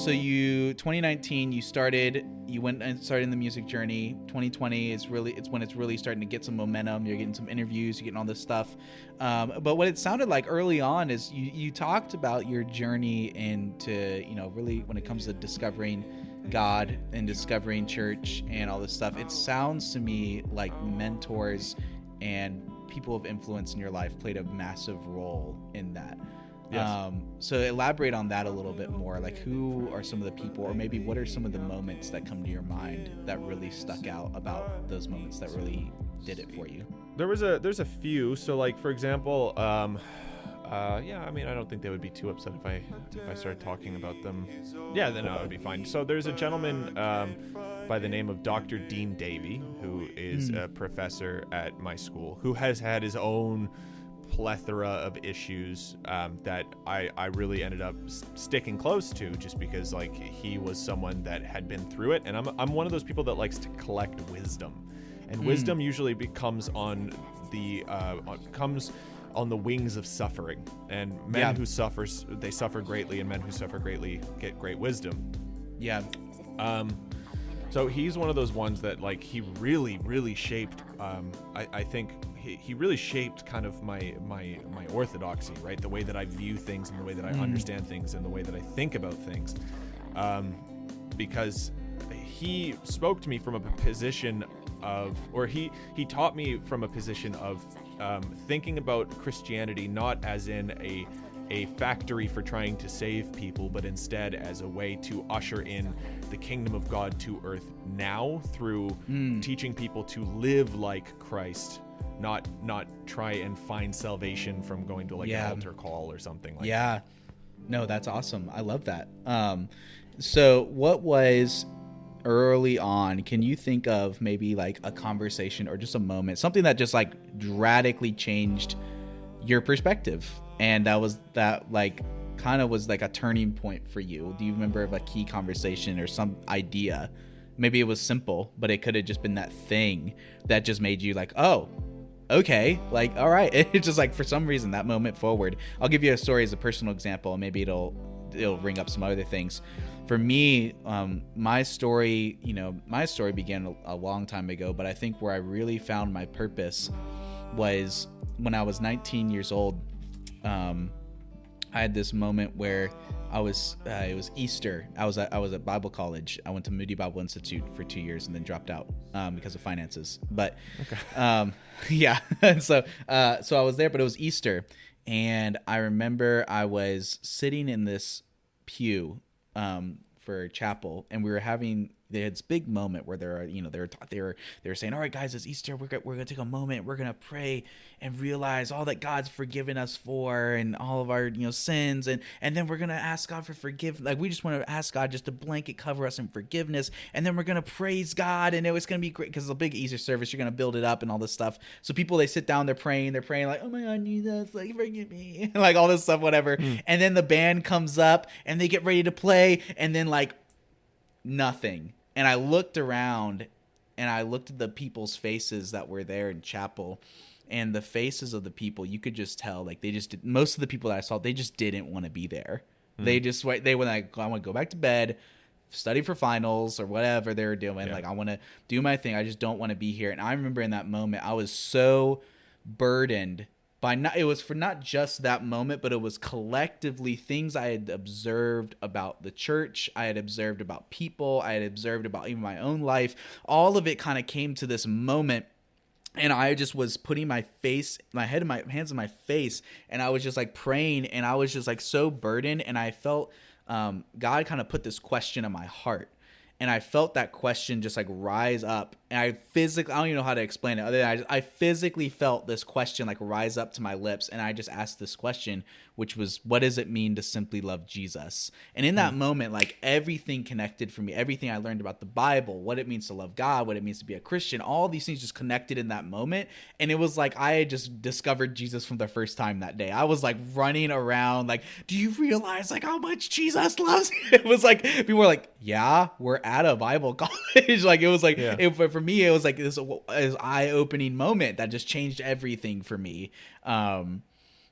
so 2019 you went and started in the music journey. 2020 it's when it's really starting to get some momentum. You're getting some interviews, you're getting all this stuff. But what it sounded like early on is you talked about your journey into, really when it comes to discovering God and discovering church and all this stuff. It sounds to me like mentors and people of influence in your life played a massive role in that. Yes. So elaborate on that a little bit more. Like, who are some of the people, or maybe what are some of the moments that come to your mind that really stuck out about those moments that really did it for you? There's a few. So, like, for example, I don't think they would be too upset if I started talking about them. Yeah, then it would be fine. So there's a gentleman by the name of Dr. Dean Davey, who is a professor at my school, who has had his own plethora of issues that I really ended up sticking close to, just because like he was someone that had been through it, and I'm one of those people that likes to collect wisdom, and wisdom usually comes on the wings of suffering, and men who suffer greatly, and men who suffer greatly get great wisdom. Yeah. So he's one of those ones that like he really, really shaped. I think he really shaped kind of my orthodoxy, right? The way that I view things, and the way that I understand things, and the way that I think about things. Because he spoke to me from a position of, or he taught me from a position of thinking about Christianity not as in a factory for trying to save people, but instead as a way to usher in the kingdom of God to earth now through teaching people to live like Christ, not try and find salvation from going to like an altar call or something like that. No, that's awesome. I love that. So what was early on, can you think of maybe like a conversation or just a moment, something that just like radically changed your perspective, and that like kind of was like a turning point for you? Do you remember of a key conversation or some idea? Maybe it was simple, but it could have just been that thing that just made you like, oh, okay, like, all right. It's just like, for some reason, that moment forward. I'll give you a story as a personal example, and maybe it'll ring up some other things. For me, my story began a long time ago, but I think where I really found my purpose was when I was 19 years old. I had this moment where it was Easter. I was at Bible college. I went to Moody Bible Institute for 2 years and then dropped out because of finances. But yeah, so I was there, but it was Easter, and I remember I was sitting in this pew for chapel, and they had this big moment where they were saying, all right, guys, it's Easter. We're gonna take a moment. We're gonna pray and realize all that God's forgiven us for, and all of our sins, and then we're gonna ask God for forgiveness. Like, we just want to ask God just to blanket cover us in forgiveness, and then we're gonna praise God, and it's gonna be great because it's a big Easter service. You're gonna build it up and all this stuff. So people, they sit down, they're praying like, oh my God, Jesus, like, forgive me, like all this stuff, whatever. And then the band comes up and they get ready to play, and then like nothing. And I looked around and I looked at the people's faces that were there in chapel, and the faces of the people, you could just tell, like, most of the people that I saw, they just didn't want to be there. They were like, I want to go back to bed, study for finals or whatever they were doing. Like, I want to do my thing. I just don't want to be here. And I remember in that moment, I was so burdened it was for not just that moment, but it was collectively things I had observed about the church, I had observed about people, I had observed about even my own life. All of it kind of came to this moment, and I just was putting my hands in my face, and I was just like praying, and I was just like so burdened, and I felt God kind of put this question in my heart. And I felt that question just like rise up, and I don't even know how to explain it other than I physically felt this question like rise up to my lips, and I just asked this question, which was, what does it mean to simply love Jesus? And in that moment, like, everything connected for me, everything I learned about the Bible, what it means to love God, what it means to be a Christian, all these things just connected in that moment. And it was like I had just discovered Jesus for the first time that day. I was like running around like, do you realize like how much Jesus loves you? It was like, people were like, yeah, we're at a Bible college. Like, it was like, for me, it was like this eye-opening moment that just changed everything for me.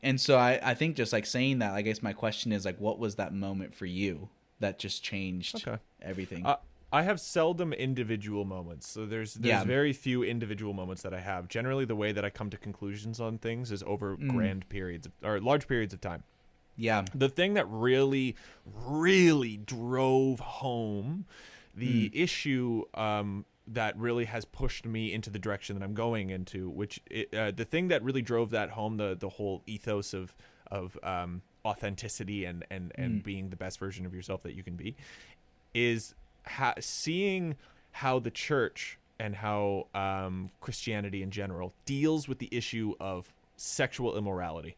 And so I think just like saying that, I guess my question is like, what was that moment for you? that just changed Okay. everything. I have seldom individual moments. So there's very few individual moments that I have. Generally, the way that I come to conclusions on things is over grand periods or large periods of time. Yeah. The thing that really, really drove home the issue that really has pushed me into the direction that I'm going into, the thing that really drove that home, the whole ethos of authenticity and being the best version of yourself that you can be, is seeing how the church and how Christianity in general deals with the issue of sexual immorality.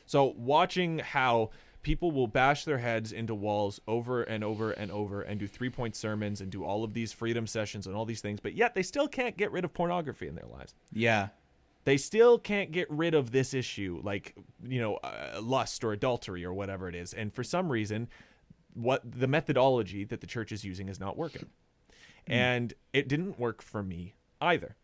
So watching how people will bash their heads into walls over and over and over and do 3-point sermons and do all of these freedom sessions and all these things, but yet they still can't get rid of pornography in their lives. Yeah. They still can't get rid of this issue, like, lust or adultery or whatever it is. And for some reason, what the methodology that the church is using is not working. And it didn't work for me either.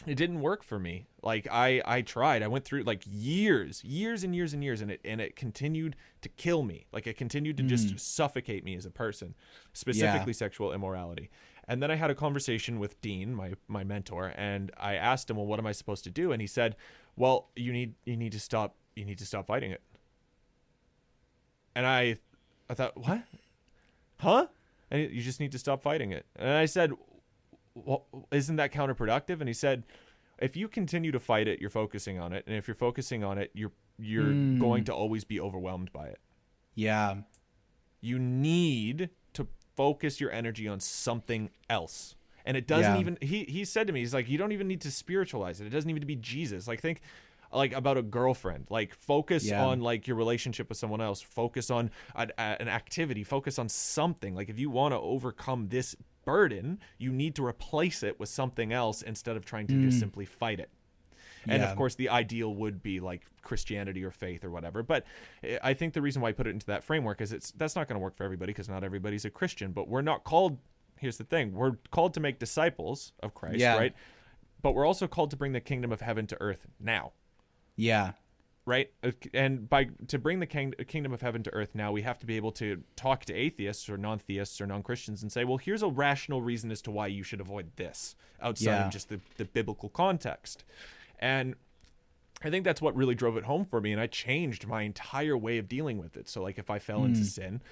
It didn't work for me. Like I tried. I went through like years and years, and it continued to kill me. Like it continued to just suffocate me as a person, specifically sexual immorality. And then I had a conversation with Dean, my mentor, and I asked him, well, what am I supposed to do? And he said, well, you need to stop fighting it. And I thought, what? Huh? And you just need to stop fighting it. And I said, well, isn't that counterproductive? And he said, if you continue to fight it, you're focusing on it. And if you're focusing on it, you're going to always be overwhelmed by it. Yeah. You need to focus your energy on something else. And it doesn't even, he said to me, he's like, you don't even need to spiritualize it. It doesn't even need to be Jesus. Like think like about a girlfriend, like focus on like your relationship with someone else, focus on an activity, focus on something. Like if you want to overcome this burden, you need to replace it with something else instead of trying to just simply fight it. And of course the ideal would be like Christianity or faith or whatever, but I think the reason why I put it into that framework is that's not going to work for everybody, because not everybody's a Christian. But we're not called, here's the thing, we're called to make disciples of Christ, right? But we're also called to bring the kingdom of heaven to earth now. Right? And to bring the kingdom of heaven to earth now, we have to be able to talk to atheists or non-theists or non-Christians and say, well, here's a rational reason as to why you should avoid this outside of just the biblical context. And I think that's what really drove it home for me. And I changed my entire way of dealing with it. So like if I fell into sin,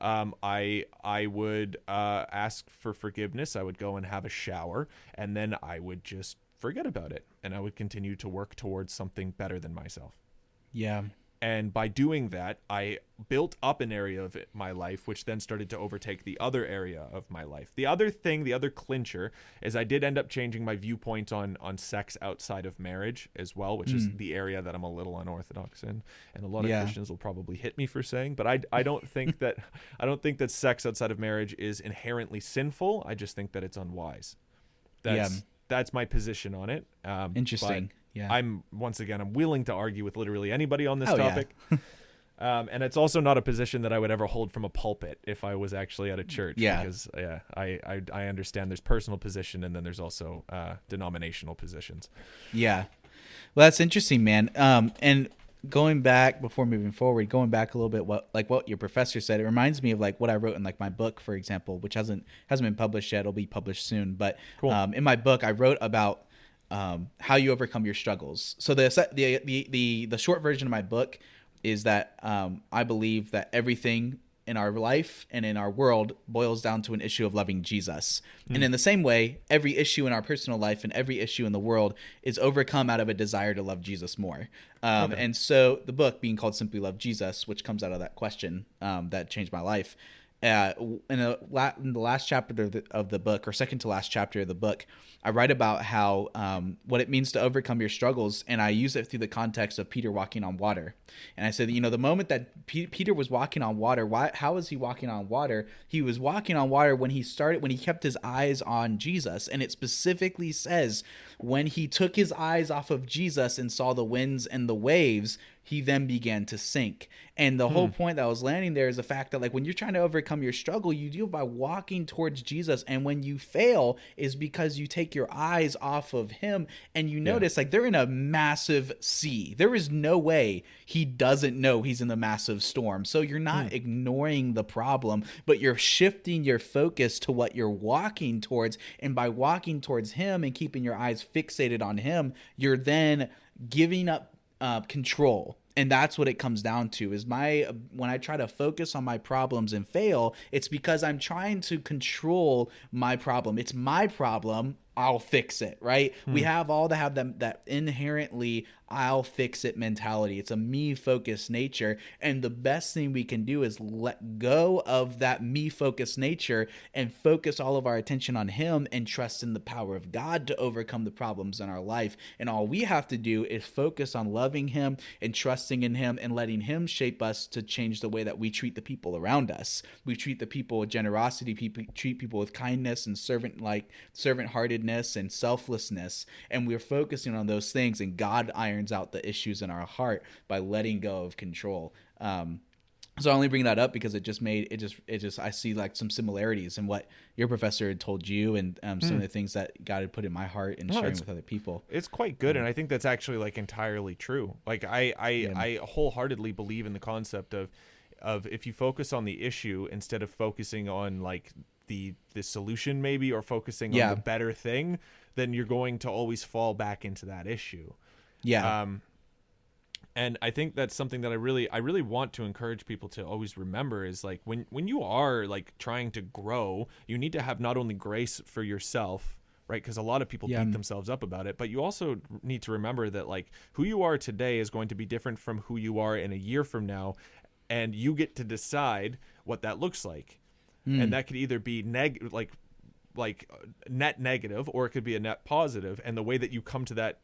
I would ask for forgiveness. I would go and have a shower, and then I would just forget about it. And I would continue to work towards something better than myself. Yeah. And by doing that, I built up an area of my life, which then started to overtake the other area of my life. The other clincher, is I did end up changing my viewpoint on sex outside of marriage as well, which is the area that I'm a little unorthodox in. And a lot of Christians will probably hit me for saying, but I don't think that sex outside of marriage is inherently sinful. I just think that it's unwise. That's my position on it. Interesting. I'm willing to argue with literally anybody on this topic. And it's also not a position that I would ever hold from a pulpit if I was actually at a church. Because I understand there's personal position, and then there's also denominational positions. Yeah. Well, that's interesting, man. And going back before moving forward, going back a little bit, what your professor said, it reminds me of like what I wrote in like my book, for example, which hasn't been published yet. It'll be published soon. But in my book, I wrote about how you overcome your struggles. So the short version of my book is that I believe that everything in our life and in our world boils down to an issue of loving Jesus. And in the same way, every issue in our personal life and every issue in the world is overcome out of a desire to love Jesus more. And so the book being called Simply Love Jesus, which comes out of that question that changed my life, in the last chapter of the book, or second to last chapter of the book, I write about how what it means to overcome your struggles, and I use it through the context of Peter walking on water. And I said, the moment that Peter was walking on water, how was he walking on water? He was walking on water when he kept his eyes on Jesus. And it specifically says when he took his eyes off of Jesus and saw the winds and the waves, he then began to sink. And the whole point that I was landing there is the fact that like when you're trying to overcome your struggle, you do it by walking towards Jesus. And when you fail is because you take your eyes off of him and you notice like they're in a massive sea. There is no way he doesn't know he's in the massive storm. So you're not ignoring the problem, but you're shifting your focus to what you're walking towards. And by walking towards him and keeping your eyes fixated on him, you're then giving up control. And that's what it comes down to is when I try to focus on my problems and fail, it's because I'm trying to control my problem. It's my problem. I'll fix it, right? We have all to have that inherently I'll fix it mentality. It's a me focused nature. And the best thing we can do is let go of that me focused nature and focus all of our attention on him and trust in the power of God to overcome the problems in our life. And all we have to do is focus on loving him and trusting in him and letting him shape us to change the way that we treat the people around us. We treat the people with generosity, treat people with kindness and servant-heartedness and selflessness. And we're focusing on those things, and God irons out the issues in our heart by letting go of control. So I only bring that up because I see like some similarities in what your professor had told you and some of the things that God had put in my heart and sharing with other people. It's quite good. And I think that's actually like entirely true. Like I wholeheartedly believe in the concept of if you focus on the issue instead of focusing on like the solution maybe, or focusing on the better thing, then you're going to always fall back into that issue. Yeah. And I think that's something that I really want to encourage people to always remember is like when you are like trying to grow, you need to have not only grace for yourself, right? Because a lot of people beat themselves up about it, but you also need to remember that like who you are today is going to be different from who you are in a year from now, and you get to decide what that looks like. And that could either be net negative, or it could be a net positive. And the way that you come to that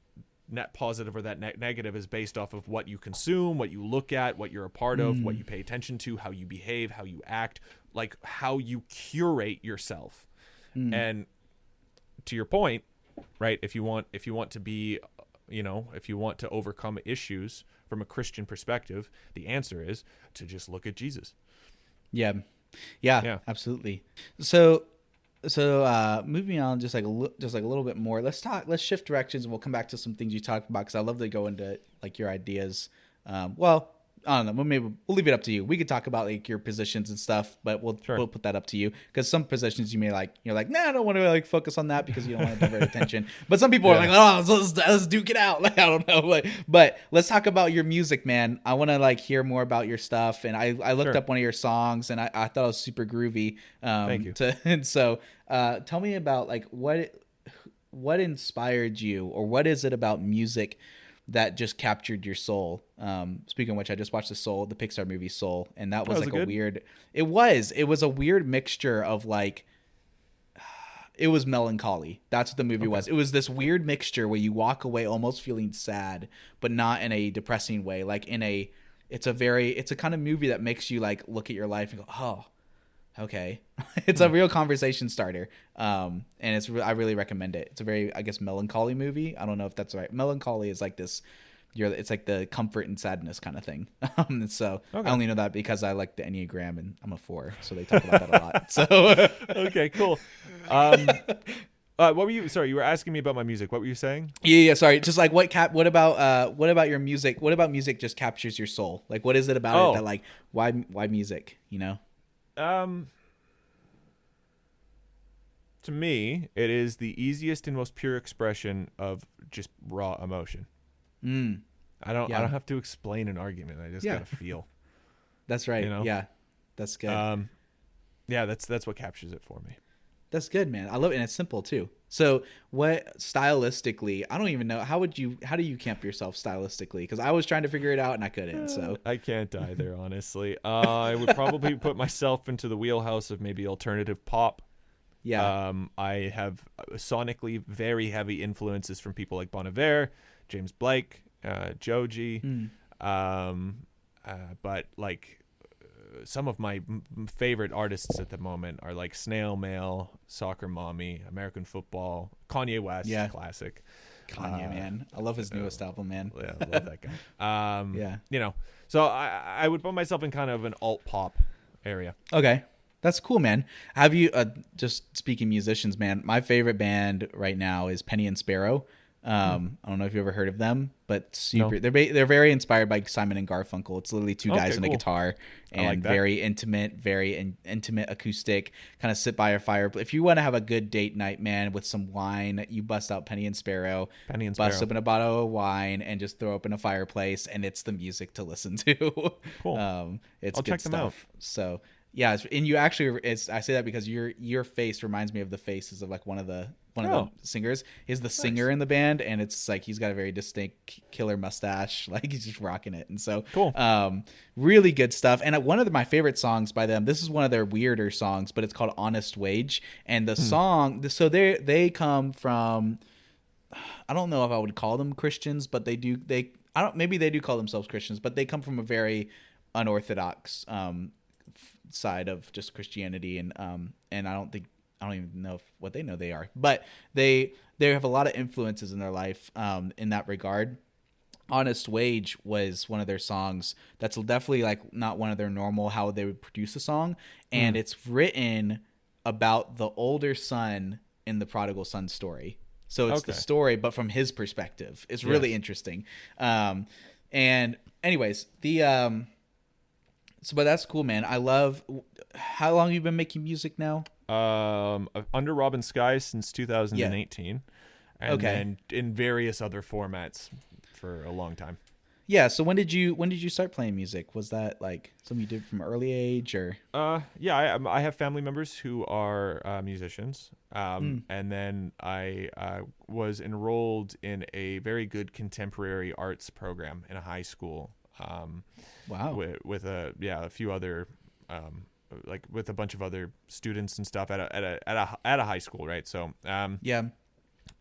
net positive or that net negative is based off of what you consume, what you look at, what you're a part of, what you pay attention to, how you behave, how you act, like how you curate yourself. And to your point, right, if you want to be, if you want to overcome issues from a Christian perspective, the answer is to just look at Jesus. Yeah, absolutely. So moving on, just like a little bit more. Let's shift directions, and we'll come back to some things you talked about because I love to go into like your ideas. I don't know. Maybe we'll leave it up to you. We could talk about like your positions and stuff, but we'll put that up to you because some positions you may like. You're like, nah, I don't want to like focus on that because you don't want to divert attention. But some people are like, oh, let's duke it out. Like I don't know, but let's talk about your music, man. I want to like hear more about your stuff. And I looked up one of your songs and I thought it was super groovy. Thank you. And so tell me about like what inspired you, or what is it about music that just captured your soul? Speaking of which, I just watched the Pixar movie Soul, and that was like a weird. It was a weird mixture of like. It was melancholy. That's what the movie was. It was this weird mixture where you walk away almost feeling sad, but not in a depressing way. Like it's a kind of movie that makes you like look at your life and go, oh, okay. It's a real conversation starter. And I really recommend it. It's a very, I guess, melancholy movie. I don't know if that's right. Melancholy is like this, it's like the comfort and sadness kind of thing. So I only know that because I like the Enneagram and I'm a 4. So they talk about that a lot. So, okay, cool. What were you, sorry, you were asking me about my music. What were you saying? Yeah. Sorry. Just like what about your music? What about music just captures your soul? Like, what is it about it that like, why music, To me, it is the easiest and most pure expression of just raw emotion. I don't have to explain an argument. I just gotta feel. That's right. Yeah, that's good. That's what captures it for me. That's good, man. I love it, and it's simple too. So, what stylistically? I don't even know how do you camp yourself stylistically? Because I was trying to figure it out and I couldn't. So I can't either, honestly. I would probably put myself into the wheelhouse of maybe alternative pop. Yeah. I have sonically very heavy influences from people like Bon Iver, James Blake, Joji. But like some of my favorite artists at the moment are like Snail Mail, Soccer Mommy, American Football, Kanye West, classic. Kanye, man. I love his newest album, man. Yeah, I love that guy. Yeah. You know, so I would put myself in kind of an alt pop area. Okay. That's cool, man. Have you, just speaking musicians, man, my favorite band right now is Penny and Sparrow. I don't know if you ever heard of them, but super. No. They're very inspired by Simon and Garfunkel. It's literally two guys and a cool. guitar, I like and that. very intimate acoustic. Kind of sit by a fire. If you want to have a good date night, man, with some wine, you bust out Penny and Sparrow. Penny and Bust Sparrow. open a bottle of wine and just throw open a fireplace, and it's the music to listen to. Cool. It's I'll good check stuff. them out. So yeah, and you actually, I say that because your face reminds me of the faces of like one of the singers. He's the singer in the band, and it's like he's got a very distinct killer mustache. Like he's just rocking it, and so Cool. really good stuff. And one of my favorite songs by them. This is one of their weirder songs, but it's called "Honest Wage." And the song, so they come from. I don't know if I would call them Christians, but maybe they do call themselves Christians, but they come from a very unorthodox side of just Christianity, and I don't even know what they know they are, but they have a lot of influences in their life in that regard. Honest Wage was one of their songs that's definitely like not one of their normal how they would produce a song, and it's written about the older son in the prodigal son story. So it's the story, but from his perspective. It's really interesting. And anyways, but that's cool, man. I love. How long have you been making music now? Under Robin Sky since 2018, and Okay. then in various other formats for a long time. Yeah. So when did you start playing music? Was that like something you did from an early age, or? Yeah, I have family members who are musicians, and then I was enrolled in a very good contemporary arts program in a high school. Wow. With a few other like with a bunch of other students and stuff at a high school, right? So Yeah.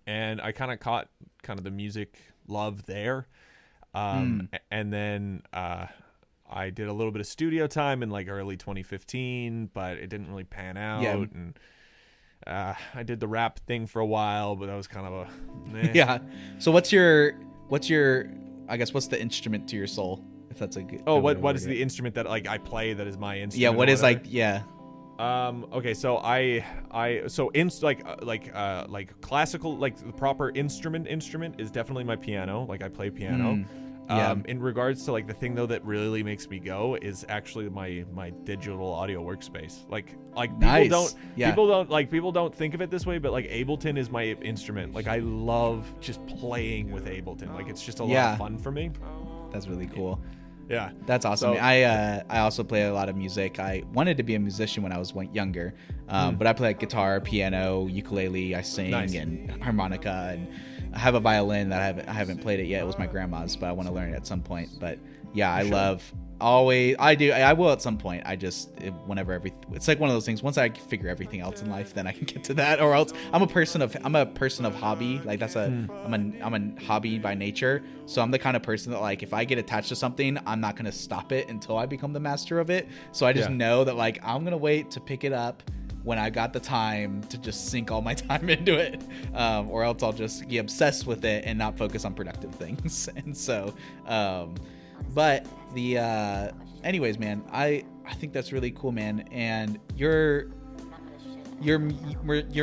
and I kind of caught kind of the music love there, and then I did a little bit of studio time in like early 2015, but it didn't really pan out. Yeah. And I did the rap thing for a while, but that was kind of a meh. Yeah. So what's your I guess what's the instrument to your soul? If that's a good. Oh, what is the instrument that like I play that is my instrument? Yeah. What or is whatever? like? Yeah. Okay, so like classical, like the proper instrument is definitely my piano. Like I play piano. Yeah. In regards to like the thing though that really makes me go is actually my digital audio workspace. Like Nice. people don't think of it this way, but like Ableton is my instrument. Like I love just playing with Ableton. Like it's just a lot of fun for me. That's really cool. Yeah. That's awesome. So- I also play a lot of music. I wanted to be a musician when I was younger, but I play like guitar, piano, ukulele. I sing Nice. and harmonica, and I have a violin that I haven't played it yet. It was my grandma's, but I want to learn it at some point. But yeah, I love always. I will at some point. Whenever it's like one of those things. Once I figure everything else in life, then I can get to that. Or else I'm a person of hobby. Like I'm a hobby by nature. So I'm the kind of person that like if I get attached to something, I'm not gonna stop it until I become the master of it. So I just know that like I'm gonna wait to pick it up when I got the time to just sink all my time into it, or else I'll just get obsessed with it and not focus on productive things. And so, but anyways, man, I think that's really cool, man. And your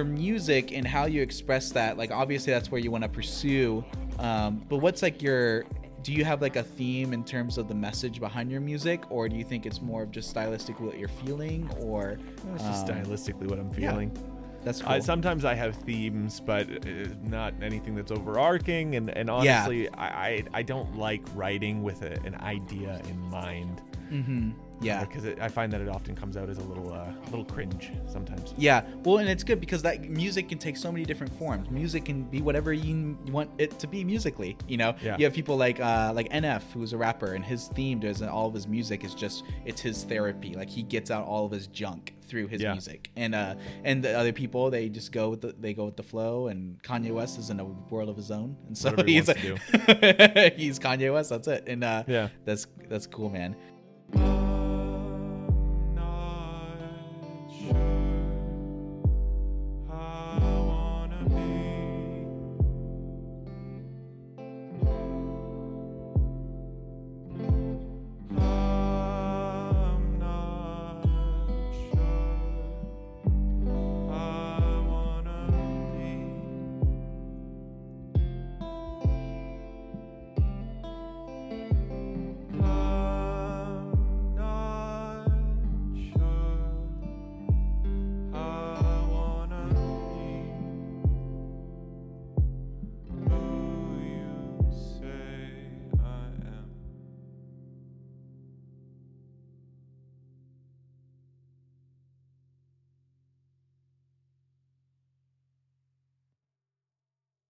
music and how you express that, like obviously that's where you want to pursue. But what's like do you have like a theme in terms of the message behind your music, or do you think it's more of just stylistically what you're feeling, or It's just stylistically what I'm feeling. that's cool. Sometimes I have themes, but not anything that's overarching. And honestly, I don't like writing with an idea in mind. Yeah. Because I find that it often comes out as a little cringe sometimes. Yeah, well, and it's good because that music can take so many different forms. Music can be whatever you want it to be musically. You know, Yeah. You have people like NF, who's a rapper, and his theme does all of his music is just it's his therapy. Like he gets out all of his junk through his music, and the other people they just go with the flow. And Kanye West is in a world of his own, and so Whatever he he's wants to he's Kanye West. That's it, and Yeah. that's cool, man.